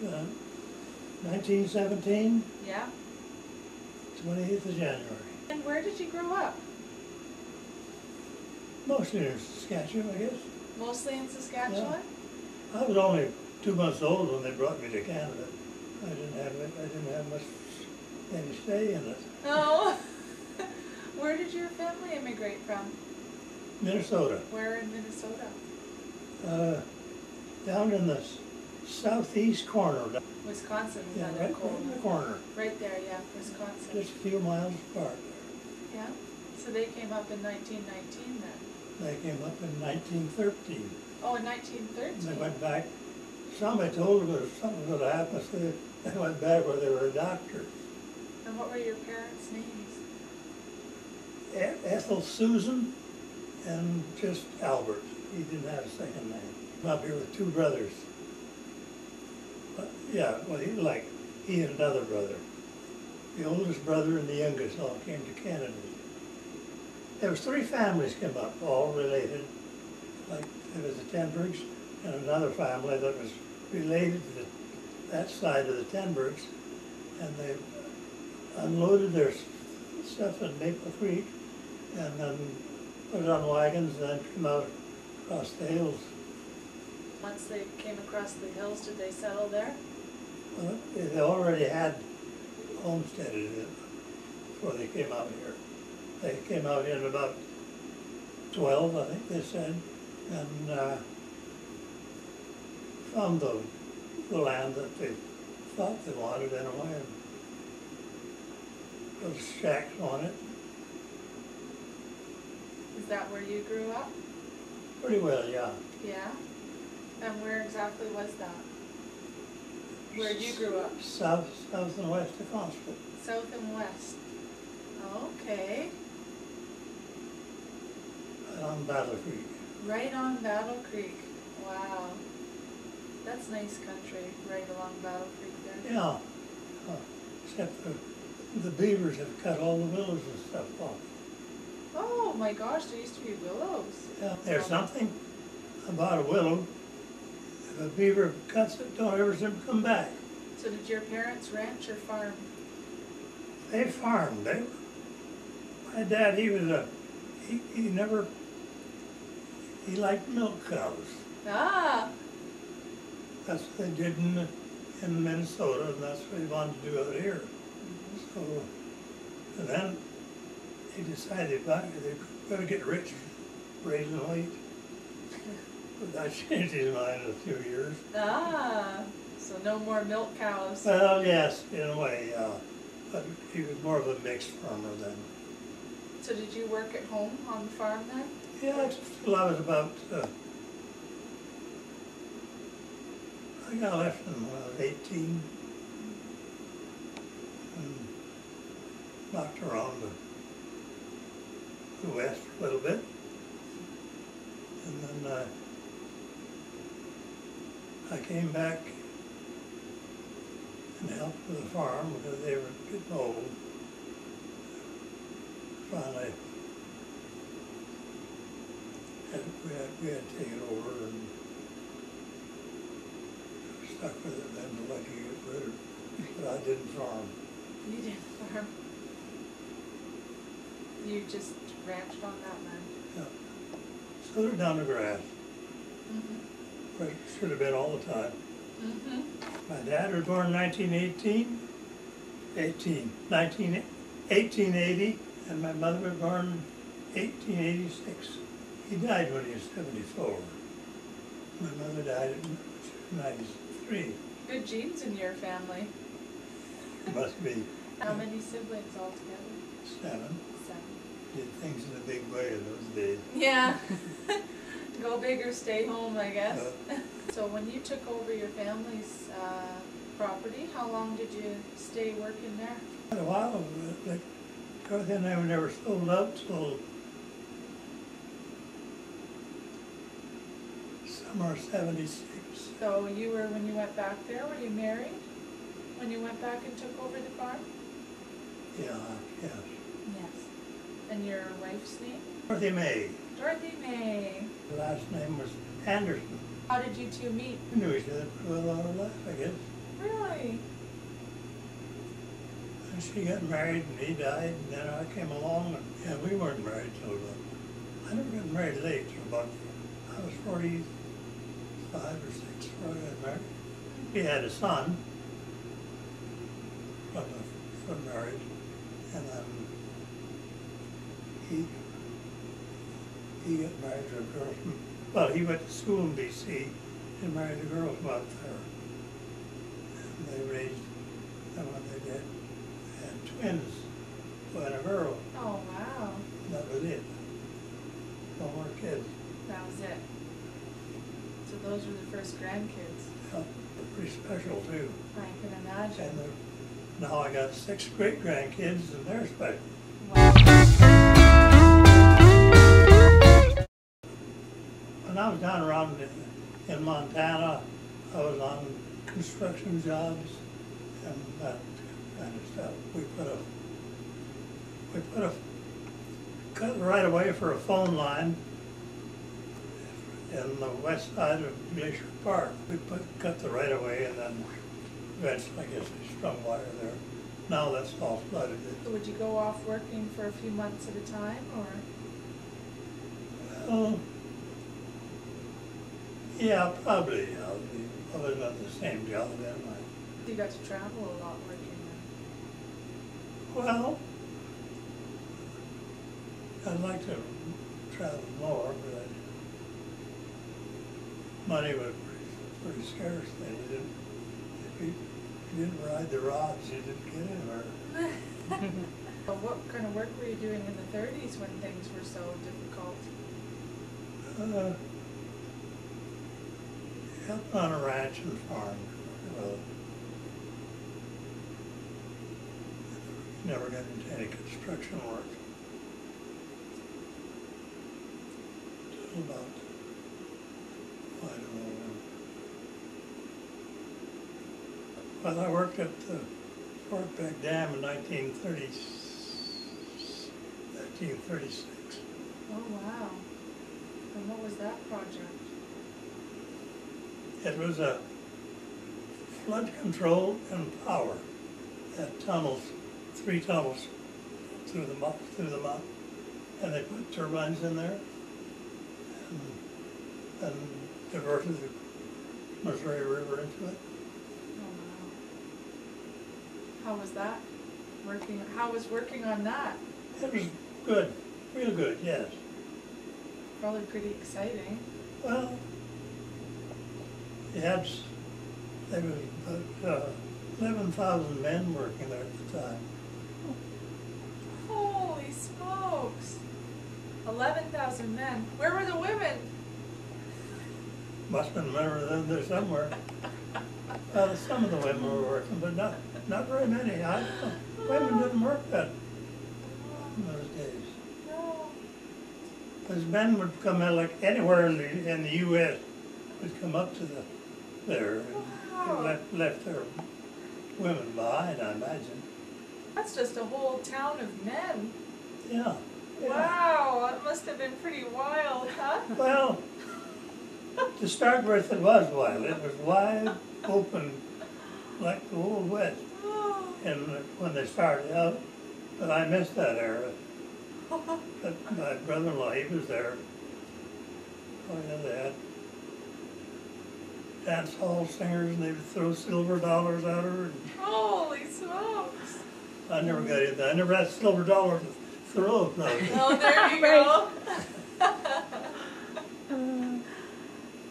Uh, 1917, Yeah. 28th of January. And where did you grow up? Mostly in Saskatchewan, I guess. Mostly in Saskatchewan? I was only 2 months old when they brought me to Canada. I didn't have much any say in it. Oh. Where did your family immigrate from? Minnesota. Where in Minnesota? Down in the southeast corner. Wisconsin, is Yeah, that right a cold? in the corner. Right there, yeah, Wisconsin. Just a few miles apart. Yeah. So they came up in 1919 then? They came up in 1913. Oh, in 1913? They went back. Somebody told them that something was going to happen, so they went back where they were a doctor. And what were your parents' names? Ethel Susan and just Albert. He didn't have a second name. I'm up here with 2 brothers. But, yeah, well, he and another brother. The oldest brother and the youngest all came to Canada. There was 3 families came up, all related. Like there was the Tenborgs and another family that was related to that side of the Tenborgs, and they unloaded their stuff in Maple Creek and then put it on wagons and then come out across the hills. Once they came across the hills, did they settle there? Well, they already had homesteaded it before they came out here. They came out in about 12, I think they said, and found the land that they thought they wanted anyway, and built shacks on it. Is that where you grew up? Pretty well, yeah. Yeah? And where exactly was that? Where you grew up? South and west of Constable. South and west. Okay. On Battle Creek. Right on Battle Creek. Wow. That's nice country, right along Battle Creek there. Yeah. Except the beavers have cut all the willows and stuff off. Oh my gosh, there used to be willows. Yeah. There's something about a willow. If a beaver cuts it, don't ever see him come back. So did your parents ranch or farm? They farmed. My dad, he liked milk cows. Ah! That's what they did in Minnesota, and that's what he wanted to do out here. So, and then he decided they better get rich raising wheat. But that changed his mind in a few years. Ah! So no more milk cows. Well, yes, in a way, but he was more of a mixed farmer then. So did you work at home on the farm then? Yeah, till I was about, I got left when I was 18 and knocked around the west a little bit. And then I came back and helped with the farm because they were getting old. Finally, we had to take it over and stuck with it then to let you get rid of it. But I didn't farm. You didn't farm. You just ranched on that land. Yeah. Slowed it down to grass. Mm-hmm. It should have been all the time. Mm-hmm. My dad was born in 1918, 1880, and my mother was born in 1886. He died when he was 74. My mother died at 93. Good genes in your family. Must be. How many siblings altogether? 7. 7. Did things in a big way in those days. Yeah. Go big or stay home, I guess. Yeah. So when you took over your family's property, how long did you stay working there? Quite a while. Dorothy and I were never sold out till summer of 76. So you were, when you went back there, were you married? When you went back and took over the farm? Yeah, yes. Yes. And your wife's name? Dorothy May. Dorothy May. The last name was Anderson. How did you two meet? We knew each other for a lot of life, I guess. Really? And she got married and he died, and then I came along, and yeah, we weren't married till about, I never got married late, till about, I was 45 or 6 before I got married. He had a son from marriage, and then he got married to a girl from, well, he went to school in BC and married a girl from out there. And they raised, and when they did, they had twins, boy and a girl. Oh, wow. And that was it. No more kids. That was it. So those were the first grandkids. Yeah, they're pretty special too. I can imagine. And now I got 6 great grandkids, and they're special. Wow. When I was down around in Montana, I was on construction jobs and that kind of stuff. We put a cut right away for a phone line in the west side of Glacier Park. We cut the right of way, and then eventually, I guess, they strung wire there. Now that's all flooded. So would you go off working for a few months at a time, or? Well, yeah, probably. I was not the same job then. You got to travel a lot working then. Well, I'd like to travel more, but money was pretty scarce then. If you didn't ride the rods, you didn't get anywhere. Well, what kind of work were you doing in the 30s when things were so difficult? Helped on a ranch and farm. Well, never got into any construction work. Till about, I don't know when. Well, I worked at the Fort Beck Dam in 1936. Oh, wow. And what was that project? It was a flood control and power. Had tunnels, 3 tunnels through the mountain, and they put turbines in there and diverted the Missouri River into it. Oh, wow. How was that working? How was working on that? It was good, real good, yes. Probably pretty exciting. Well, there was about 11,000 men working there at the time. Holy smokes! 11,000 men. Where were the women? Must have been men in there somewhere. Some of the women were working, but not very many. Women didn't work that in those days. No. Because men would come in, like anywhere in the U.S. would come up to there and Wow. left their women behind, I imagine. That's just a whole town of men. Yeah. Yeah. Wow, that must have been pretty wild, huh? Well, to start with, it was wild. It was wide open, like the Old West. Oh. And when they started out, but I missed that era. But my brother-in-law, he was there. Oh yeah, they had dance hall singers, and they would throw silver dollars at her. And Holy smokes! I never got into that. I never had silver dollars to throw. No. Oh, there you go.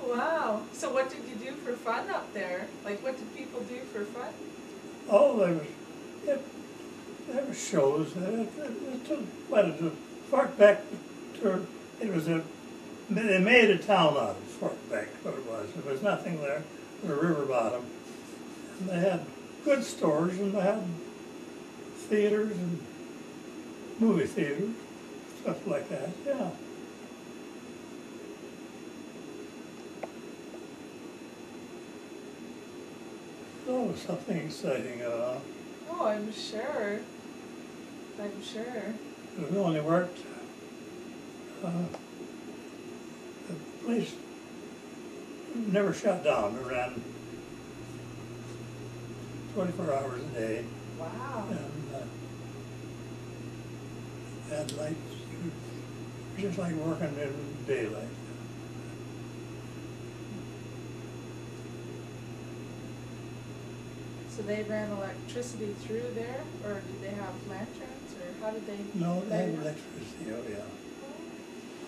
Wow. So what did you do for fun up there? Like, what did people do for fun? Oh, there were shows. It took, Fort Beck, they made a town out of Fort Beck, what it was. There was nothing there, the river bottom. And they had good stores, and they had theaters and movie theaters, stuff like that, yeah. Oh, something exciting going on. Oh, I'm sure. I'm sure. We only worked, the place never shut down. It ran 24 hours a day, Wow. and had lights, just like working in daylight. So they ran electricity through there, or did they have lanterns, or how did they? No, they had light it up? electricity, oh yeah.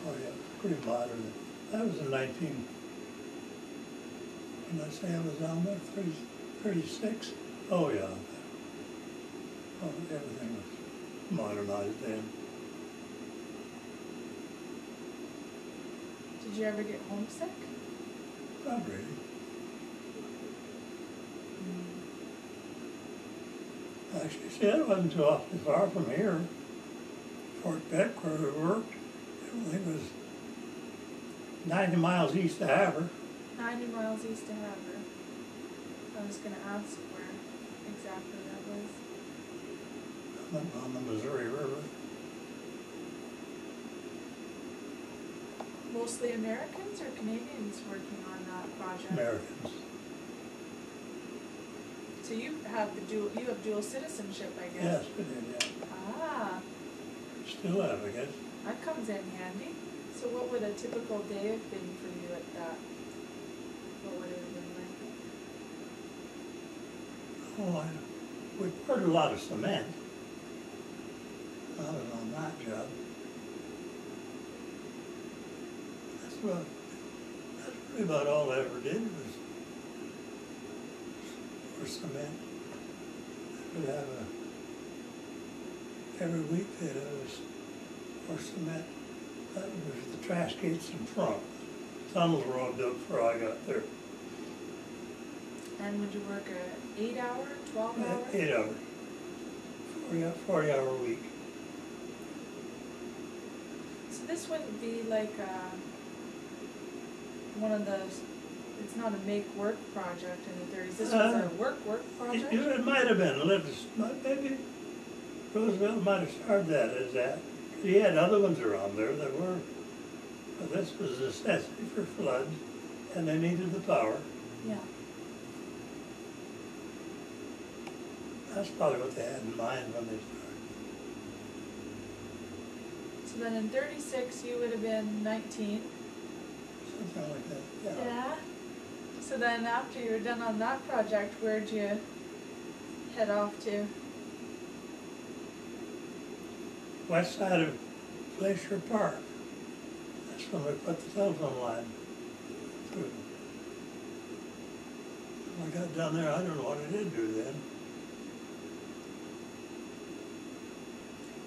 Oh yeah, pretty modern. That was in 19, when I say I was down there, 36? Oh yeah. Oh, everything was modernized then. Did you ever get homesick? Not really. Actually, see, it wasn't too awfully far from here. Fort Beck, where we worked, everything was 90 miles east of Havre. 90 miles east of Havre. I was going to ask where exactly that was. On the Missouri River. Mostly Americans or Canadians working on that project? Americans. So you have dual citizenship, I guess. Yes, we did, yeah. Ah, Still have, I guess. that comes in handy. So what would a typical day have been for you at that? What would it have been like? Oh, we poured a lot of cement. I was on that job. That's really about all I ever did was for cement. They would have every week they'd have us for cement. That was the trash gates in front. Tunnels were all built before I got there. And would you work a 8-hour, 12-hour? 8 hours. 40-hour week. So this wouldn't be like one of those, it's not a make-work project in the 30s. This was a work project? It might have been. Maybe Roosevelt might have started that as that. He had other ones around there that were, but this was a necessity for floods, and they needed the power. Yeah. That's probably what they had in mind when they started. So then in 36 you would have been 19. Something like that, yeah. Yeah. So then after you were done on that project, where'd you head off to? West side of Glacier Park. That's when we put the telephone line through. When I got down there, I don't know what I did do then.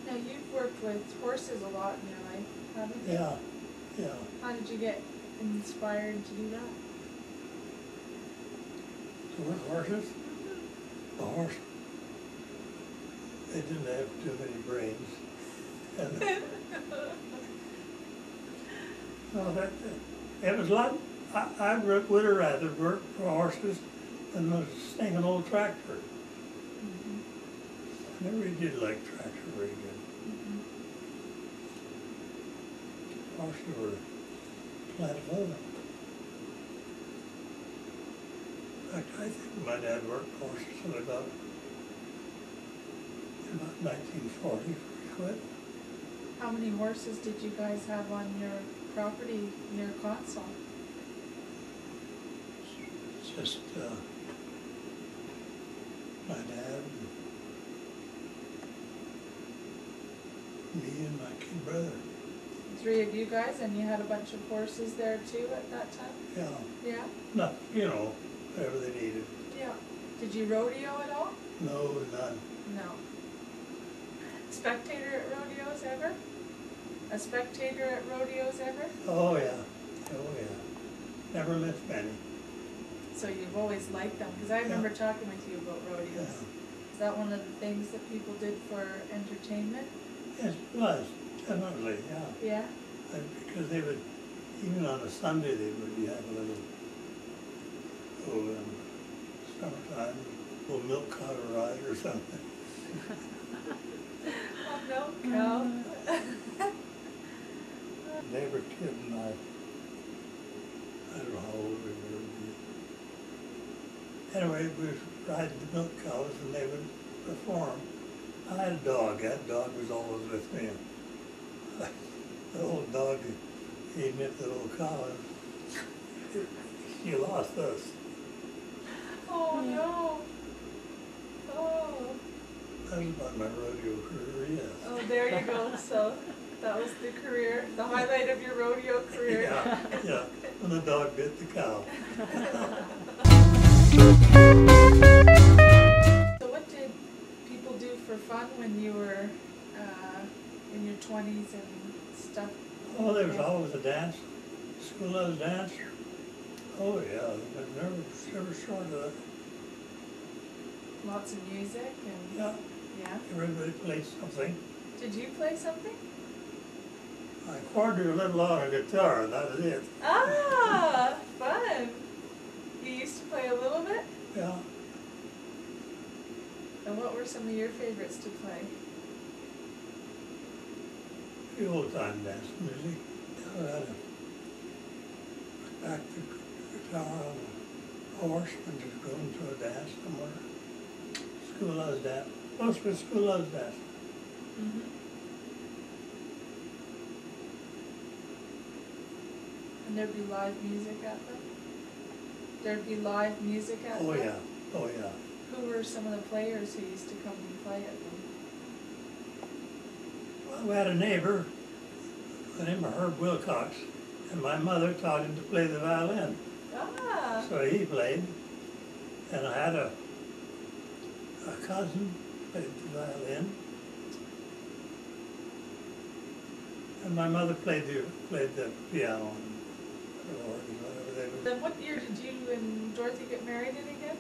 Now you've worked with horses a lot in your life, haven't you? Yeah, yeah. How did you get inspired to do that? To work horses? The horse, they didn't have too many brains. And no, it was a lot, I would have rather worked for horses than a stinking old tractor. I never really did like tractor very good. Horses were plentiful. In fact, I think my dad worked horses until about 1940 before he quit. How many horses did you guys have on your property near Consol? It's just my dad, and me, and my kid brother. 3 of you guys, and you had a bunch of horses there too at that time? Yeah. Yeah? No, whatever they needed. Yeah. Did you rodeo at all? No, none. No. Spectator at rodeos ever? A spectator at rodeos ever? Oh yeah, oh yeah. Never missed many. So you've always liked them, because I remember talking with you about rodeos. Yeah. Is that one of the things that people did for entertainment? Yes, it was, definitely, yeah. Yeah? Because they would, even on a Sunday, they would have a little, summertime, a little milk cow ride or something. A milk cow. They were kidding, I don't know how old we were. Anyway, we was riding the milk cows and they would perform. I had a dog. That dog was always with me. The old dog eating at the little cow, and she lost us. Oh no. Oh. That was about my rodeo career, yes. Oh, there you go. So that was the career, the highlight of your rodeo career. Yeah, yeah, when the dog bit the cow. So what did people do for fun when you were in your 20s and stuff? Oh, there was always a dance, schoolhouse dance. Oh yeah, I've never short of that. Lots of music and Yeah, yeah. everybody played something. Did you play something? I quartered a little on a guitar, and that was it. Ah, fun. You used to play a little bit? Yeah, And what were some of your favorites to play? the old time dance music. I had a back the guitar on a horse and just going to a dance somewhere. Schoolhouse dance. Most of it schoolhouse dance. Mm-hmm. And there'd be live music at them? There'd be live music at them? Oh yeah, oh yeah. Who were some of the players who used to come and play at them? Well, we had a neighbor, the name of Herb Wilcox, and my mother taught him to play the violin. Ah, So he played, and I had a cousin played the violin, and my mother played the piano and the organ, whatever they were. then what year did you and Dorothy get married in again?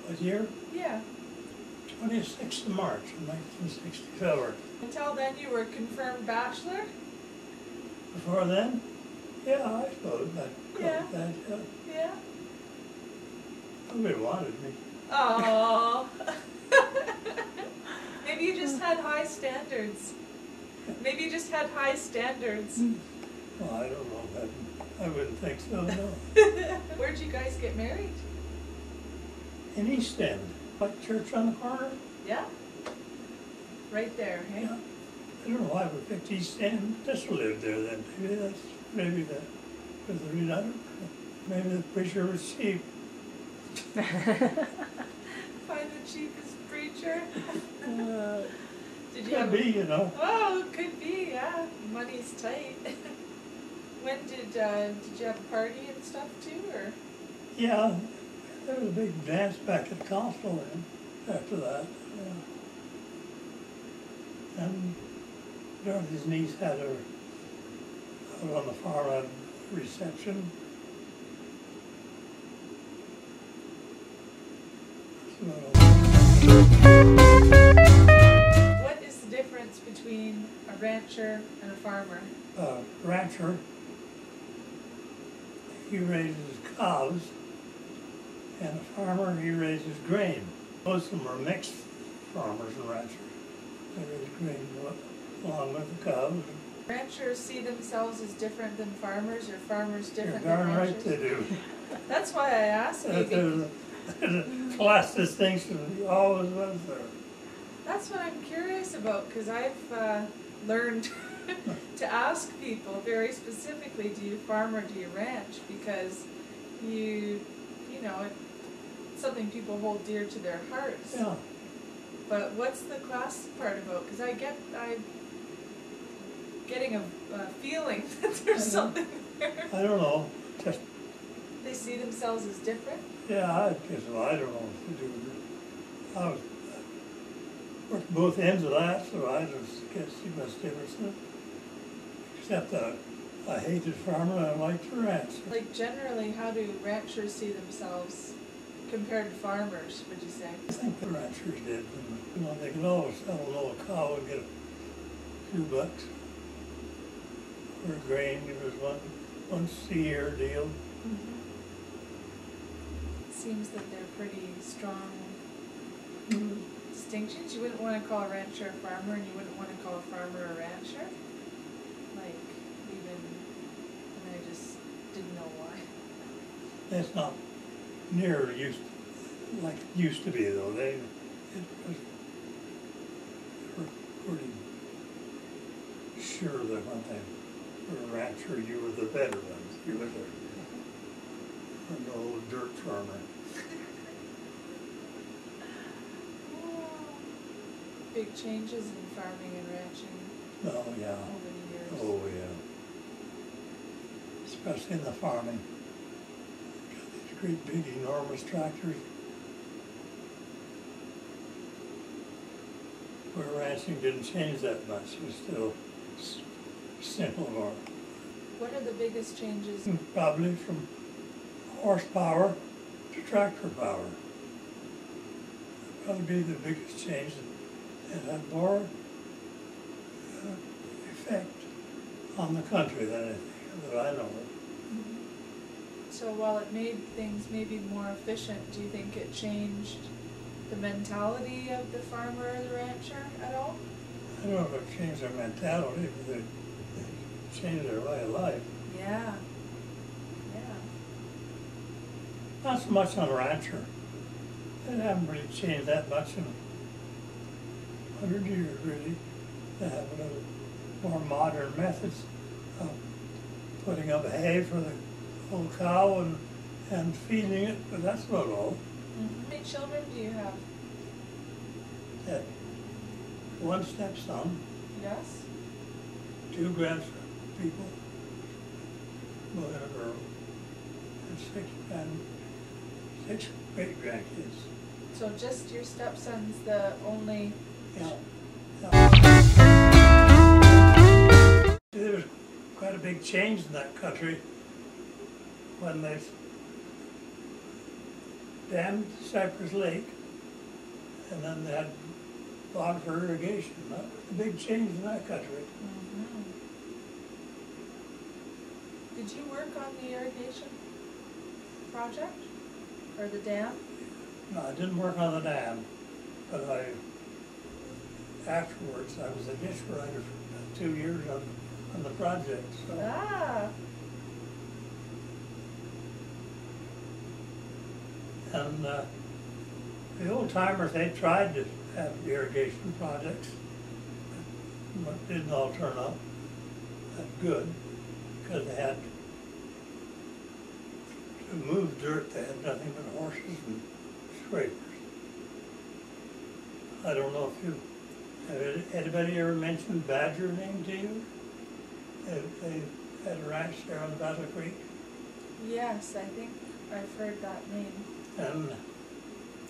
What year? Yeah. 26th of March of 1964. Until then you were a confirmed bachelor? Before then, yeah, I suppose I'd call Yeah. it that. Yeah. Yeah. Nobody wanted me. Oh. Maybe you just had high standards. Maybe you just had high standards. Well, I don't know. I wouldn't think so, no. Where'd you guys get married? In East End, like church on the corner. Yeah. Right there, hey? Yeah. I don't know why we picked East End. Just lived there then. Maybe that was the reason. I don't know. Maybe the preacher was cheap. Find the cheapest preacher. Did you Could be, you know. Oh, could be, yeah. Money's tight. When did you have a party and stuff too, or? Yeah, there was a big dance back at the console then, after that. Yeah. And Dorothy's niece had her out on the farm at reception. What is the difference between a rancher and a farmer? Rancher, he raises cows, and a farmer, he raises grain. Most of them are mixed farmers and ranchers. They raise grain along with the cows. Ranchers see themselves as different than farmers, or farmers You're different than darn right ranchers? they do. That's why I asked you. There's a class distinction always was there. That's what I'm curious about, because I've learned to ask people very specifically, do you farm or do you ranch? Because you know, it's something people hold dear to their hearts. Yeah. But what's the class part about? Because I'm getting a feeling that there's something there. I don't know. Just, They see themselves as different? yeah, I guess, well, I don't know what to do. I worked both ends of that, so I just can't see much difference in it. Except that I hated farming and I liked to ranch. Like generally, how do ranchers see themselves compared to farmers, would you say? I think the ranchers did. You know, they could always sell a little cow and get a few bucks for grain. It was one year deal. Mm-hmm. It seems that they're pretty strong distinctions. You wouldn't want to call a rancher a farmer, and you wouldn't want to call a farmer a rancher. Like, I just didn't know why. It's not near used like it used to be though. They were pretty sure that when they were a rancher, you were the better ones. You were an old dirt farmer. Big changes in farming and ranching Oh yeah. over the years. Oh yeah. Especially in the farming. Got these great big enormous tractors. Where ranching didn't change that much. It was still simple or What are the biggest changes? probably from horsepower to tractor power. That'd probably be the biggest change. It had more effect on the country than anything that I know of. So while it made things maybe more efficient, do you think it changed the mentality of the farmer or the rancher at all? I don't know if it changed their mentality, but they changed their way of life. Yeah. Yeah. Not so much on a rancher. They haven't really changed that much in 100 years, really. They have more modern methods of putting up hay for the whole cow and feeding it, but that's about all. How many children do you have? Had one stepson, Yes. 2 grandpeople, boy and a girl, and six great grandkids. So just your stepson's the only. Yeah. There was quite a big change in that country when they dammed Cypress Lake, and then they had water for irrigation. That was a big change in that country. Did you work on the irrigation project or the dam? No, I didn't work on the dam, but afterwards I was a ditch writer for about 2 years on the project. So. Ah. And the old timers, they tried to have irrigation projects, but didn't all turn out that good because they had to move dirt. They had nothing but horses and scrapers. I don't know if have anybody ever mentioned Badger name to you? They had a ranch there on Battle Creek. Yes, I think I've heard that name. And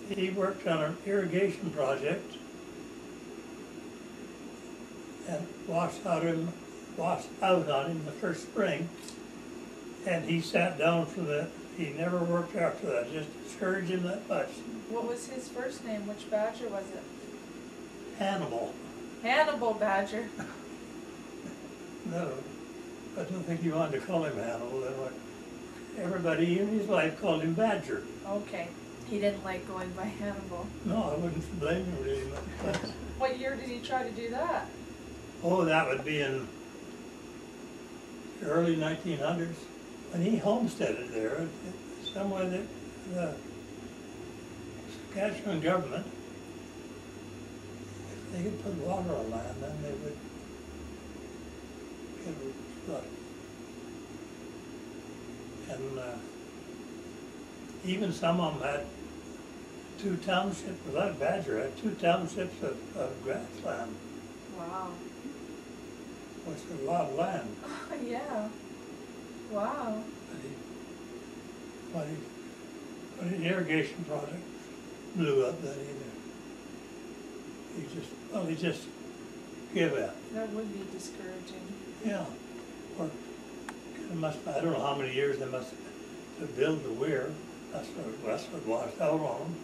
he worked on an irrigation project and washed out on him the first spring, and he sat down for that. He never worked after that, just discouraged him that much. What was his first name? Which Badger was it? Hannibal. Hannibal Badger. No, I don't think he wanted to call him Hannibal. Everybody, even his wife, called him Badger. Okay. He didn't like going by Hannibal. No, I wouldn't blame him really much. What year did he try to do that? Oh, that would be in the early 1900s. When he homesteaded there, somewhere that the Saskatchewan government, if they could put water on land, then they would get a flood. And even some of them had 2 townships, without Badger, had 2 townships of grassland, Wow. which is a lot of land. Yeah. Wow. But an irrigation project blew up that he just gave up. That would be discouraging. Yeah. Or it must, I don't know how many years they must have to build the weir. That's what washed out on them.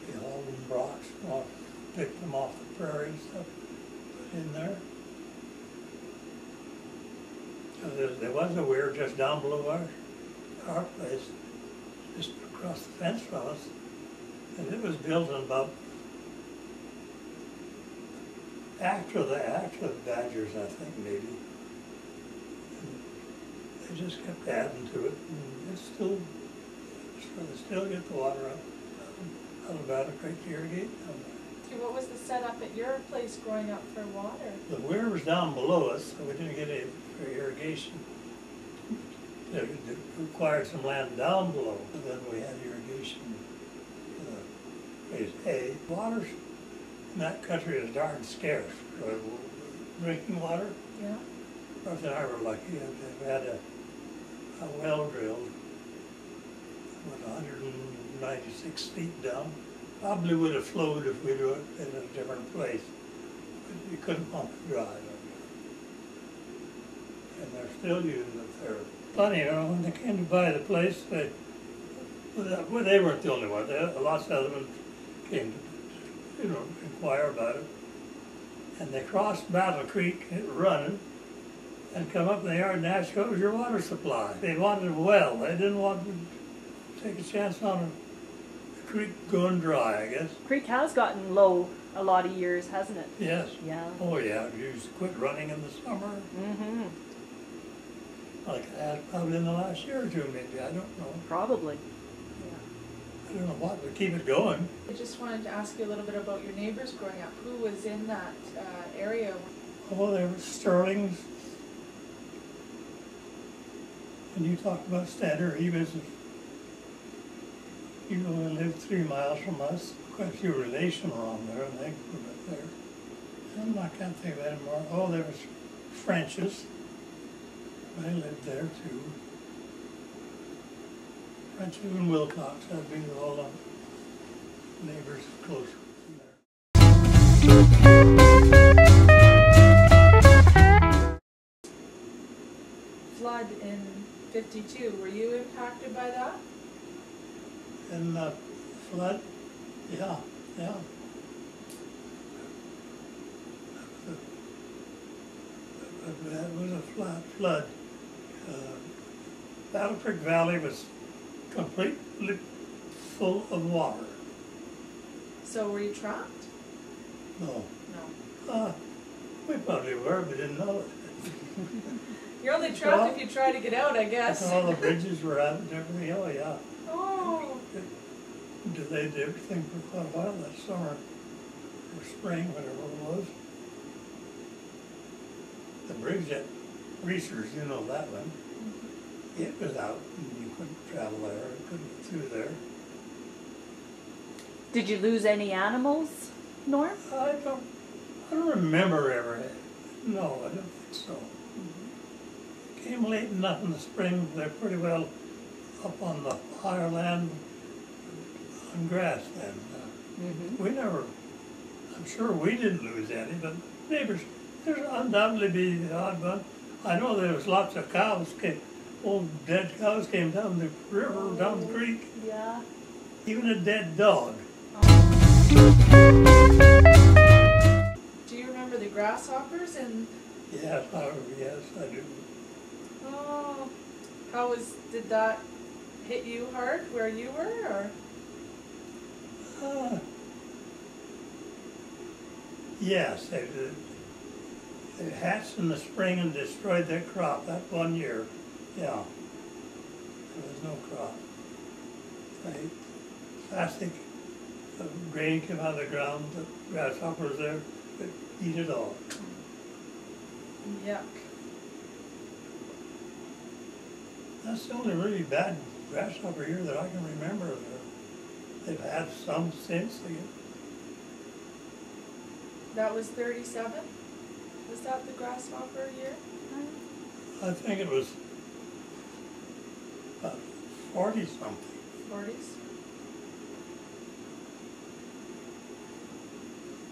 And they hauled them rocks, picked them off the prairie and stuff, put in there. There was a weir just down below our place, just across the fence from us, and it was built in about after the Badgers, I think, maybe. And they just kept adding to it, and it's still, they still get the water out of Battle Creek to irrigate down there. Okay, what was the setup at your place growing up for water? The weir was down below us, so we didn't get any for irrigation. It required some land down below, and then we had irrigation for phase A. Water in that country is darn scarce. Drinking water, Yeah. Ruth and I were lucky. We had a well drilled, 196 feet down. Probably would have flowed if we'd do it in a different place, but you couldn't pump it dry. And they're still using it there. Funny, when they came to buy the place, they weren't the only one. Lots of other ones came to, inquire about it. And they crossed Battle Creek running and come up in the yard and asked what was your water supply. They wanted a well. They didn't want to take a chance on a creek going dry, I guess. Creek has gotten low a lot of years, hasn't it? Yes. Yeah. Oh yeah, you just quit running in the summer. Mm-hmm. Like probably in the last year or two, maybe. I don't know. Probably. I don't know what would keep it going. I just wanted to ask you a little bit about your neighbors growing up. Who was in that area? Oh, there were Sterlings. And you talked about Stander. He was, lived 3 miles from us. Quite a few relations around there, and they grew up there. And I can't think of any more. Oh, there was French's. I lived there too. French's and Wilcox. I'd be all the neighbors close from there. Flood in 52. Were you impacted by that? And flood, yeah. That was a flood. Battle Creek Valley was completely full of water. So were you trapped? No. No. We probably were, but didn't know it. You're only trapped if you try to get out, I guess. All the bridges were out and everything. Oh, yeah. Oh. It delayed everything for quite a while that summer, or spring, whatever it was. The bridge at Reese's, you know that one, it was out and you couldn't travel there, couldn't get through there. Did you lose any animals, Norm? I don't remember ever. No, I don't think so. It came late enough in the spring. They're pretty well up on the higher land on grass then. We never, I'm sure we didn't lose any, but neighbors, there's undoubtedly be the odd one. I know there was lots of cows, old dead cows came down the river, down the creek. Yeah. Even a dead dog. Do you remember the grasshoppers and? Yes, I do. Oh, did that hit you hard where you were, or? Yes, they hatched in the spring and destroyed their crop that one year. Yeah, there was no crop. Plastic grain came out of the ground, the grasshoppers there, they eat it all. Yuck. That's the only really bad grasshopper year that I can remember. They've had some since. That was 37? Was that the grasshopper year? I think it was 40 something. 40s?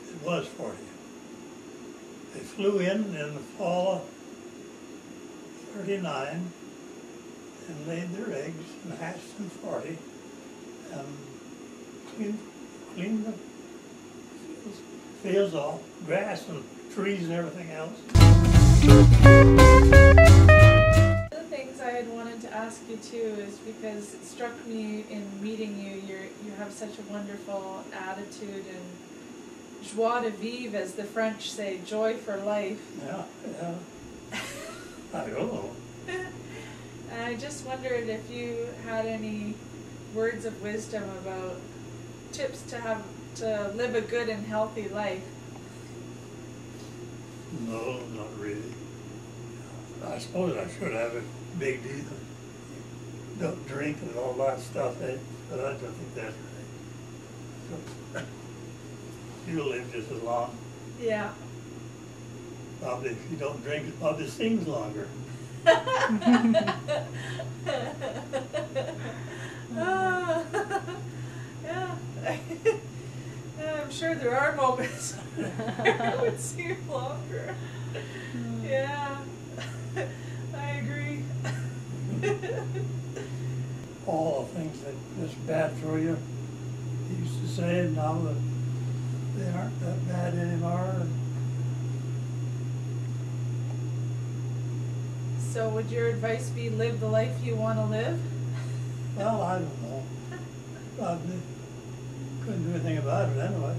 It was 40. They flew in the fall of 39 and laid their eggs and hatched in 40 and cleaned the fields off, grass and trees and everything else. One of the things I had wanted to ask you too is because it struck me in meeting you, you have such a wonderful attitude and joie de vivre, as the French say, joy for life. Yeah. I don't know. And I just wondered if you had any words of wisdom about tips to live a good and healthy life. No, not really. I suppose I should have a big deal. Don't drink and all that stuff, but I don't think that's right. So, you'll live just as long. Yeah. Probably if you don't drink, it probably seems longer. Yeah. Yeah, I'm sure there are moments where it would seem longer. Yeah. I agree. All the things that's bad for you, he used to say, and now that they aren't that bad anymore. So would your advice be live the life you want to live? Well, I don't know. Probably couldn't do anything about it anyway.